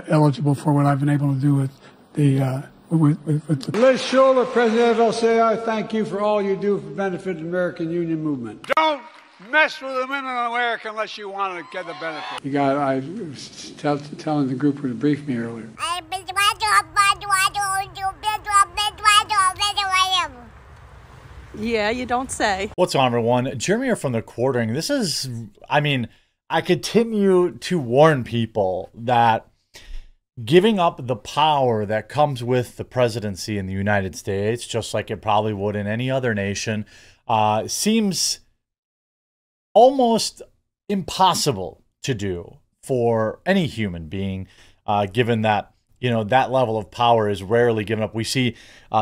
eligible for what I've been able to do with the with the. Liz Schuller, President, I'll say I thank you for all you do for the benefit of the American Union movement. Don't mess with the women in America unless you want to get the benefit. You got. I was telling the group to brief me earlier. Yeah, you don't say. What's on, everyone? Jeremy here from The Quartering. This is, I mean, I continue to warn people that giving up the power that comes with the presidency in the United States, just like it probably would in any other nation, seems almost impossible to do for any human being, given that, you know, that level of power is rarely given up. We see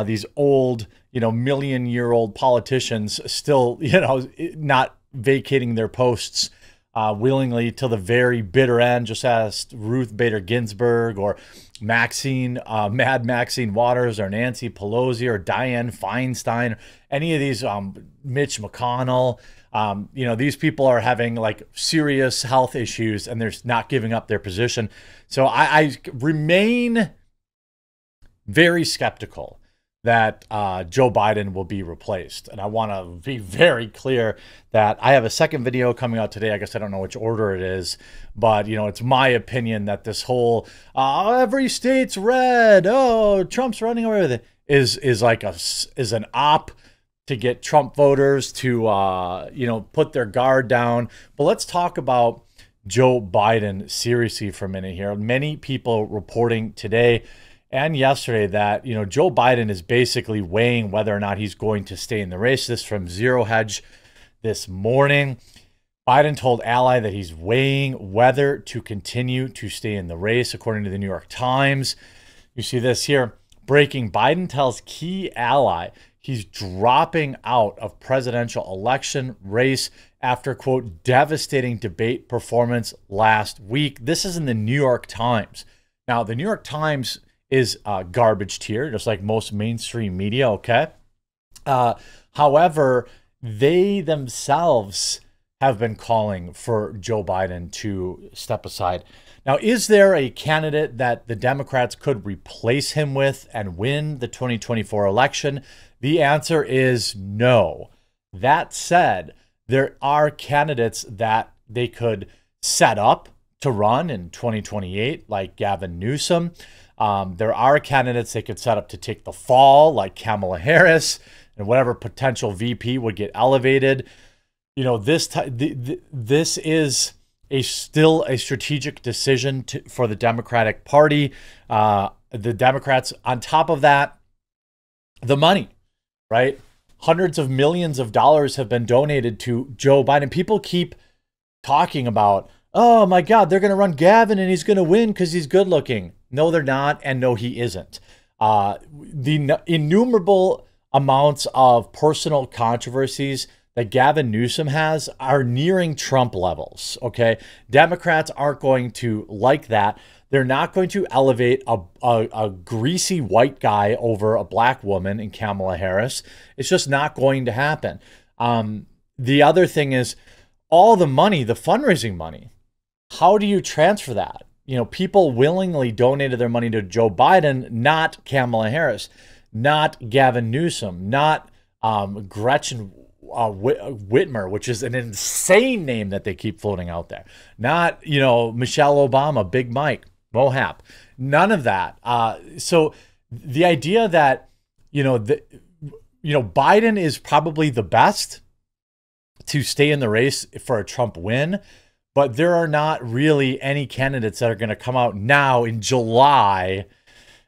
these old, you know, million-year-old politicians still, you know, not vacating their posts willingly till the very bitter end. Just ask Ruth Bader Ginsburg or Mad Maxine Waters or Nancy Pelosi or Dianne Feinstein, or any of these, Mitch McConnell. You know, these people are having like serious health issues and they're not giving up their position. So I remain very skeptical that Joe Biden will be replaced. And I want to be very clear that I have a second video coming out today. I guess I don't know which order it is, but, you know, it's my opinion that this whole every state's red, oh, Trump's running away with it, is like is an op to get Trump voters to, you know, put their guard down. But let's talk about Joe Biden seriously for a minute here. Many people reporting today and yesterday that, you know, Joe Biden is basically weighing whether or not he's going to stay in the race. This from Zero Hedge this morning. Biden told Ally that he's weighing whether to continue to stay in the race, according to the New York Times. You see this here. Breaking: Biden tells key ally he's dropping out of presidential election race after, quote, devastating debate performance last week. This is in the New York Times. Now, the New York Times is garbage tier, just like most mainstream media, okay? However, they themselves have been calling for Joe Biden to step aside. Now, is there a candidate that the Democrats could replace him with and win the 2024 election? The answer is no. That said, there are candidates that they could set up to run in 2028, like Gavin Newsom. There are candidates they could set up to take the fall, like Kamala Harris, and whatever potential VP would get elevated. You know, this is still a strategic decision for the Democratic Party. The Democrats, on top of that, the money, right? Hundreds of millions of dollars have been donated to Joe Biden. People keep talking about, oh my God, they're going to run Gavin and he's going to win because he's good looking. No, they're not. And no, he isn't. The innumerable amounts of personal controversies that Gavin Newsom has are nearing Trump levels. Okay. Democrats aren't going to like that. They're not going to elevate a greasy white guy over a black woman in Kamala Harris. It's just not going to happen. The other thing is all the money, the fundraising money. How do you transfer that? You know, people willingly donated their money to Joe Biden, not Kamala Harris, not Gavin Newsom, not Gretchen Whitmer, which is an insane name that they keep floating out there. Not, you know, Michelle Obama, Big Mike, Mohap, none of that. So the idea that, Biden is probably the best to stay in the race for a Trump win, but there are not really any candidates that are going to come out now in July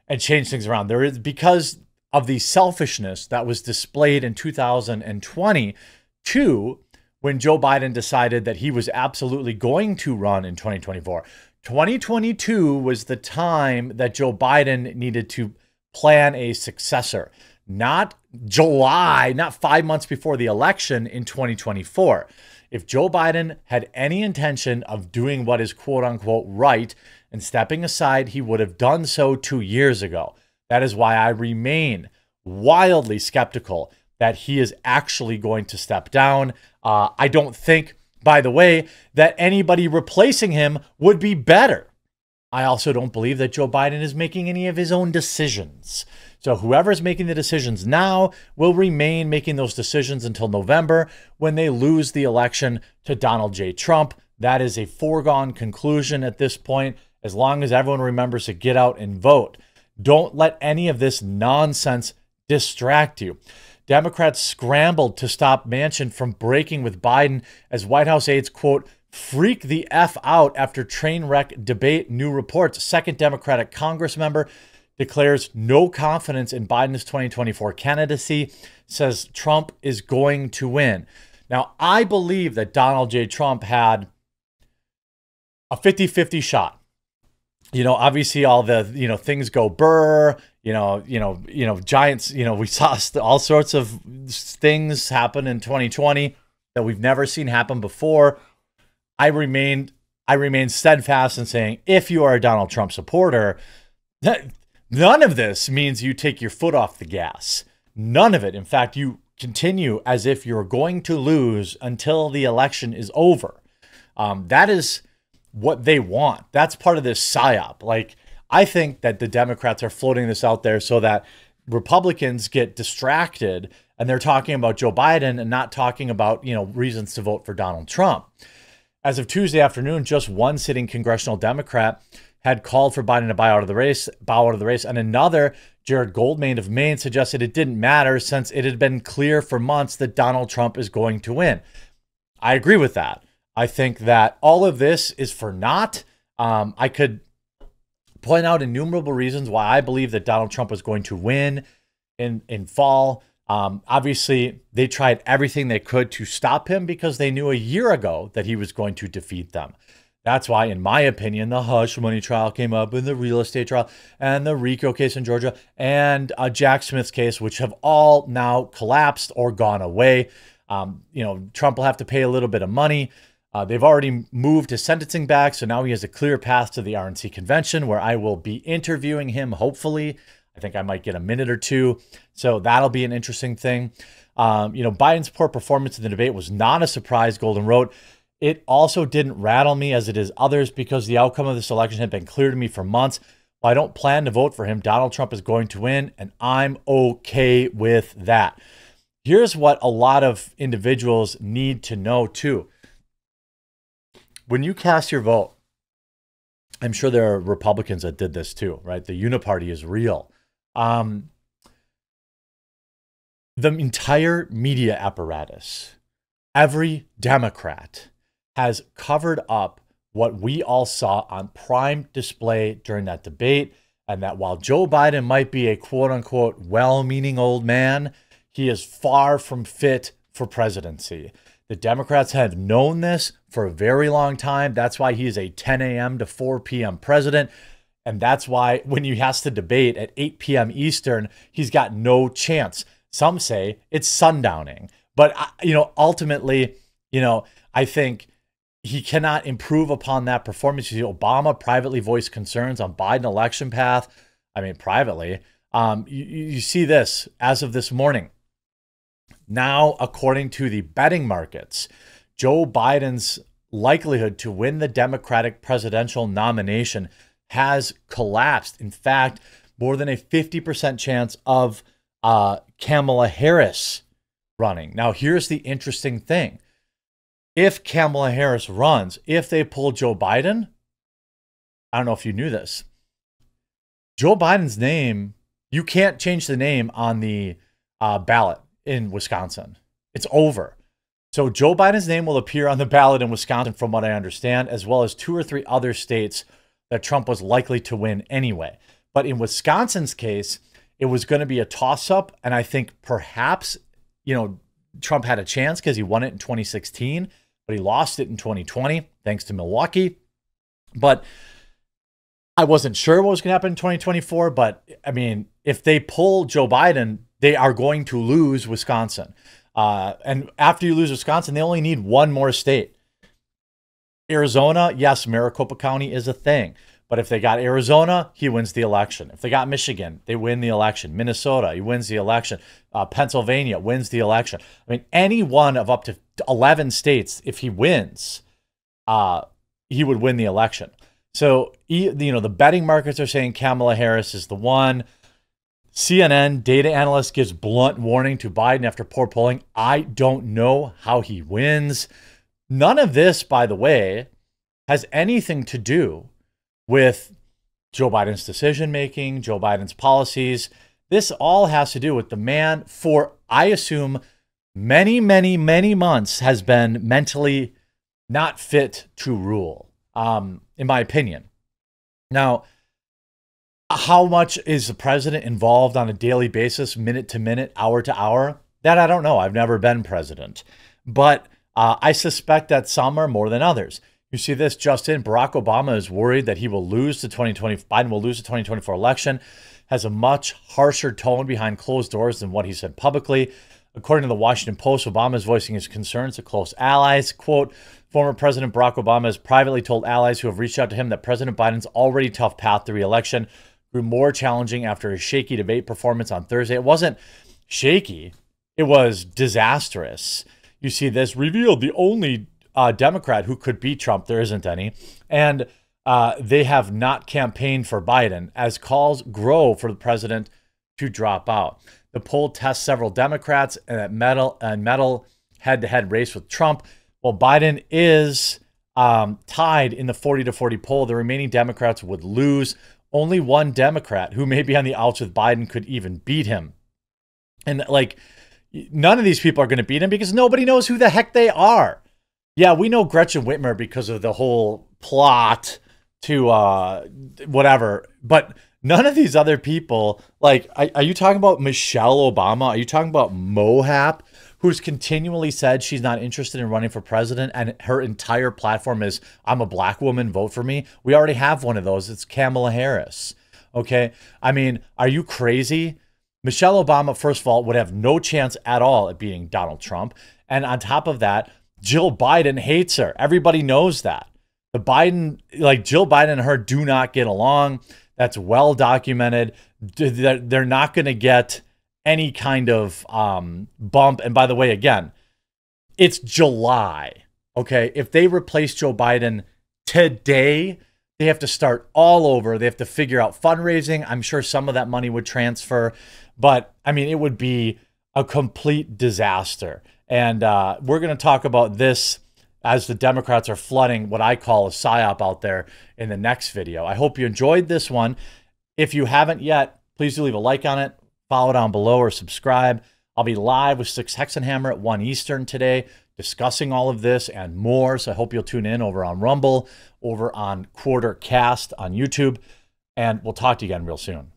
and change things around. There is, because of the selfishness that was displayed in 2022 when Joe Biden decided that he was absolutely going to run in 2024. 2022 was the time that Joe Biden needed to plan a successor, not July, not 5 months before the election in 2024. If Joe Biden had any intention of doing what is quote unquote right and stepping aside, he would have done so 2 years ago. That is why I remain wildly skeptical that he is actually going to step down. I don't think, by the way, that anybody replacing him would be better. I also don't believe that Joe Biden is making any of his own decisions. So whoever's making the decisions now will remain making those decisions until November when they lose the election to Donald J. Trump. That is a foregone conclusion at this point, as long as everyone remembers to get out and vote. Don't let any of this nonsense distract you. Democrats scrambled to stop Manchin from breaking with Biden as White House aides, quote, freak the F out after train wreck debate, new reports. Second Democratic Congress member declares no confidence in Biden's 2024 candidacy, says Trump is going to win. Now, I believe that Donald J. Trump had a 50-50 shot. You know, obviously all the, things go burr, giants, we saw all sorts of things happen in 2020 that we've never seen happen before. I remain steadfast in saying, if you are a Donald Trump supporter, none of this means you take your foot off the gas. None of it. In fact, you continue as if you're going to lose until the election is over. That is what they want. That's part of this psyop. Like, I think that the Democrats are floating this out there so that Republicans get distracted and they're talking about Joe Biden and not talking about, reasons to vote for Donald Trump. As of Tuesday afternoon, just one sitting congressional Democrat had called for Biden to bow out of the race, and another, Jared Goldmain of Maine, suggested it didn't matter since it had been clear for months that Donald Trump is going to win. I agree with that. I think that all of this is for naught. I could point out innumerable reasons why I believe that Donald Trump was going to win in fall. Obviously, they tried everything they could to stop him because they knew a year ago that he was going to defeat them. That's why, in my opinion, the hush money trial came up, and the real estate trial, and the RICO case in Georgia, and Jack Smith's case, which have all now collapsed or gone away. Trump will have to pay a little bit of money. They've already moved his sentencing back, so now he has a clear path to the RNC convention, where I will be interviewing him, hopefully. I think I might get a minute or two, so that'll be an interesting thing. Biden's poor performance in the debate was not a surprise, Golden wrote. It also didn't rattle me as it is others because the outcome of this election had been clear to me for months. While I don't plan to vote for him, Donald Trump is going to win, and I'm okay with that. Here's what a lot of individuals need to know, too. When you cast your vote, I'm sure there are Republicans that did this too, right? The uniparty is real. The entire media apparatus, every Democrat has covered up what we all saw on prime display during that debate, and that while Joe Biden might be a quote-unquote well-meaning old man, he is far from fit for presidency. The Democrats have known this for a very long time. That's why he is a 10 a.m. to 4 p.m. president. And that's why when he has to debate at 8 p.m. Eastern, he's got no chance. Some say it's sundowning. But, ultimately, I think he cannot improve upon that performance. Obama privately voiced concerns on Biden election path. I mean, privately. You see this as of this morning. Now, according to the betting markets, Joe Biden's likelihood to win the Democratic presidential nomination has collapsed. In fact, more than a 50% chance of Kamala Harris running. Now, here's the interesting thing. If Kamala Harris runs, if they pull Joe Biden, I don't know if you knew this, Joe Biden's name, you can't change the name on the ballot in Wisconsin. It's over. So Joe Biden's name will appear on the ballot in Wisconsin, from what I understand, as well as 2 or 3 other states that Trump was likely to win anyway. But in Wisconsin's case, it was going to be a toss-up, and I think perhaps, Trump had a chance because he won it in 2016, but he lost it in 2020, thanks to Milwaukee. But I wasn't sure what was going to happen in 2024, but I mean, if they pull Joe Biden, they are going to lose Wisconsin. And after you lose Wisconsin, they only need 1 more state. Arizona, yes, Maricopa County is a thing. But if they got Arizona, he wins the election. If they got Michigan, they win the election. Minnesota, he wins the election. Pennsylvania wins the election. I mean, any one of up to 11 states, if he wins, he would win the election. So, the betting markets are saying Kamala Harris is the one. CNN data analyst gives blunt warning to Biden after poor polling. I don't know how he wins. None of this, by the way, has anything to do with Joe Biden's decision-making, Joe Biden's policies. This all has to do with the man for, I assume, many, many, many months has been mentally not fit to rule, in my opinion. Now, how much is the president involved on a daily basis, minute to minute, hour to hour? That I don't know. I've never been president. But I suspect that some are more than others. You see this just in, Barack Obama is worried that he will lose the Biden will lose the 2024 election, has a much harsher tone behind closed doors than what he said publicly. According to the Washington Post, Obama is voicing his concerns to close allies. Quote, former President Barack Obama has privately told allies who have reached out to him that President Biden's already tough path to re-election grew more challenging after his shaky debate performance on Thursday. It wasn't shaky. It was disastrous. You see this revealed the only Democrat who could beat Trump. There isn't any. And they have not campaigned for Biden as calls grow for the president to drop out. The poll tests several Democrats and medal head-to-head race with Trump. While Biden is tied in the 40-40 poll, the remaining Democrats would lose. Only one Democrat who may be on the outs with Biden could even beat him. And like, none of these people are going to beat him because nobody knows who the heck they are. Yeah, we know Gretchen Whitmer because of the whole plot to whatever, but none of these other people, like, are you talking about Michelle Obama? Are you talking about Mohap, who's continually said she's not interested in running for president, and her entire platform is, I'm a black woman, vote for me? We already have one of those. It's Kamala Harris. Okay? I mean, are you crazy? Michelle Obama, first of all, would have no chance at all at beating Donald Trump. And on top of that, Jill Biden hates her. Everybody knows that. Jill Biden and her do not get along. That's well documented. They're not going to get any kind of bump. And by the way, again, it's July. Okay. If they replace Joe Biden today, they have to start all over. They have to figure out fundraising. I'm sure some of that money would transfer, but I mean, it would be a complete disaster. And we're going to talk about this as the Democrats are flooding what I call a psyop out there in the next video. I hope you enjoyed this one. If you haven't yet, please do leave a like on it, follow down below, or subscribe. I'll be live with Six Hexenhammer at 1 Eastern today, discussing all of this and more. So I hope you'll tune in over on Rumble, over on Quarter Cast on YouTube, and we'll talk to you again real soon.